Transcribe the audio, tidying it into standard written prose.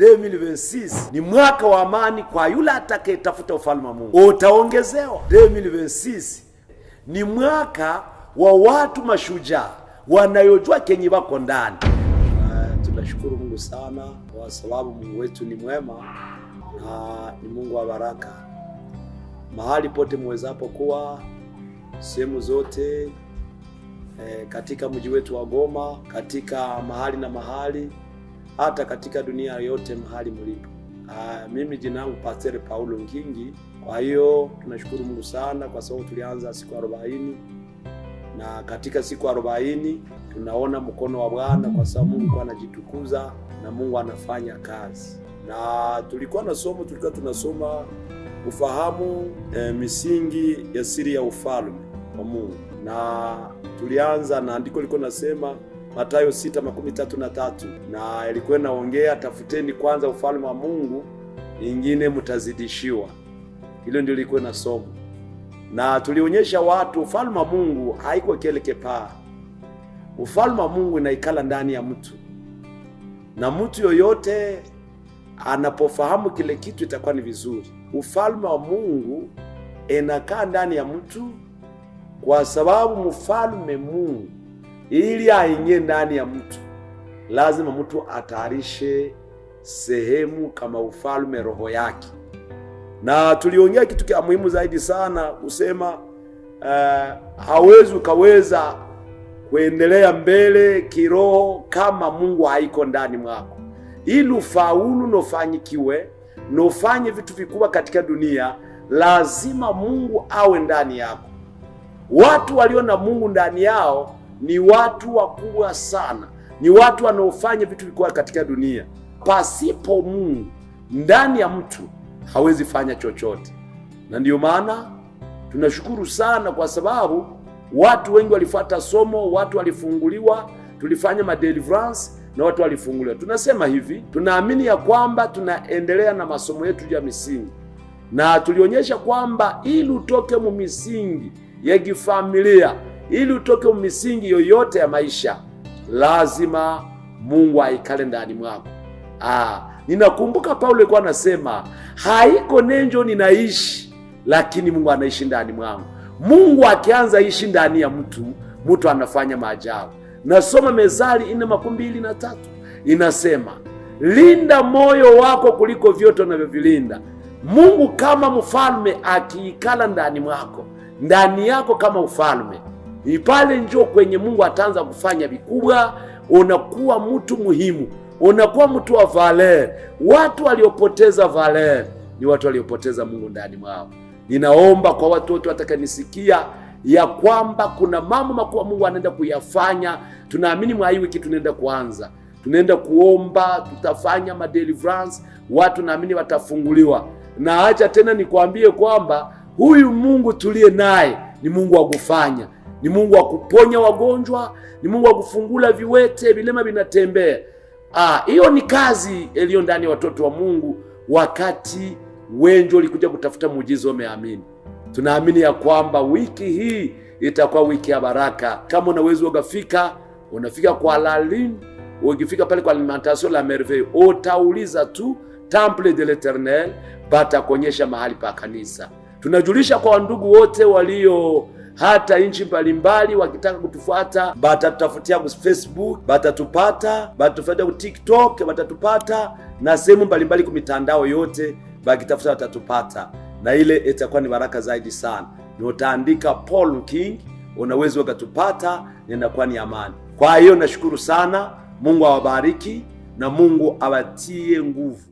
2026 ni mwaka wa amani kwa yule atakayetafuta ufalme wa Mungu. Utaongezewa. 2026 ni mwaka wa watu mashujaa wanayojua kenye wako ndani. Tunashukuru Mungu sana kwa sababu Mungu wetu ni mwema na ni Mungu wa baraka. Mahali pote mwezapo kuwa, sehemu zote, katika mji wetu wa Goma, katika mahali na mahali, hata katika dunia yote mahali mlipo. Mimi jina langu Pastor Paulo Nkingi. Kwa hiyo tunashukuru Mungu sana kwa sababu tulianza siku 40 na katika siku 40 tunaona mkono wa Bwana kwa sababu Mungu anajitukuza na Mungu anafanya kazi. Na tulikuwa tunasoma kufahamu misingi ya siri ya ufalme wa Mungu. Na tulianza na andiko liko nasema Mathayo 6:33 na ilikuwa inaongea tafuteni kwanza ufalme wa Mungu, ingine mtazidishiwa. Hilo ndio lilikuwa na somo. Na tulionyesha watu ufalme wa Mungu haiko kile kipaa. Ufalme wa Mungu inaikala ndani ya mtu. Na mtu yoyote anapofahamu kile kitu itakuwa ni vizuri. Ufalme wa Mungu inakaa ndani ya mtu kwa sababu mfalme Mungu ili aingie ndani ya mtu lazima mtu atayarishe sehemu kama ufalme roho yake. Na tuliongea kitu kia muhimu zaidi sana kusema hawezi ukaweza kuendelea mbele kiroho kama Mungu haiko ndani mwako. Ili ufaulu nofanyikiwe nofanye vitu vikubwa katika dunia, lazima Mungu awe ndani yako. Watu walio na Mungu ndani yao ni watu wakubwa sana, ni watu wanaofanya vitu vikubwa katika dunia. Pasipo Mungu ndani ya mtu hawezi fanya chochote. Na ndio maana tunashukuru sana kwa sababu watu wengi walifuata somo, watu walifunguliwa, tulifanya deliverance na watu walifunguliwa. Tunasema hivi, tunaamini ya kwamba tunaendelea na masomo yetu ya misingi. Na tulionyesha kwamba ili utoke mu misingi ya kifamilia, ili utoke mu misingi yoyote ya maisha, lazima Mungu aikale ndani mwako. Ninakumbuka Paulo alikuwa anasema, haiko nenjo ninaishi, lakini Mungu anaishi ndani mwangu. Mungu akianza ishi ndani ya mtu anafanya maajabu. Nasoma Mezali 4:23 inasema, linda moyo wako kuliko vyote unavyovilinda. Mungu kama mfalme akiikala ndani mwako, ndani yako kama ufalme, pale njoo kwenye Mungu ataanza kufanya vikubwa. Unakuwa mtu muhimu, unakuwa mtu wa valer. Watu waliopoteza valer ni watu waliopoteza Mungu ndani mwao. Ninaomba kwa watu wote watakayenisikia ya kwamba kuna mambo makubwa Mungu anaenda kuyafanya. Tunaamini mwa hii wiki tunaenda kuanza, tunaenda kuomba, tutafanya deliverance, watu naamini watafunguliwa. Na acha tena nikwambie kwamba huyu Mungu tuliye naye ni Mungu wa kufanya, ni Mungu wa kuponya wagonjwa, ni Mungu wa kufungula viwete, vilema vinatembea. Hiyo ni kazi iliyo ndani ya watoto wa Mungu. Wakati wengi walikuja kutafuta muujiza, wameamini. Tunaamini ya kwamba wiki hii itakuwa wiki ya baraka. Kama unaweza unafika kwa Laline, ukifika pale kwa Alimentation la Merveille, utauliza tu Temple de l'Eternel, batakuonyesha mahali pa kanisa. Tunajulisha kwa ndugu wote walio hata nchi mbalimbali wakitaka kutufuata, batatutafutia kwa Facebook, batatupata, batatufuata kwa TikTok, batatupata na sehemu mbalimbali kwa mitandao yote, bakitafuta batatupata. Na ile itakuwa ni baraka zaidi sana. Ni utaandika Paul King, unaweza ukatupata, inakuwa ni amani. Kwa hiyo nashukuru sana. Mungu awabariki na Mungu awatie nguvu.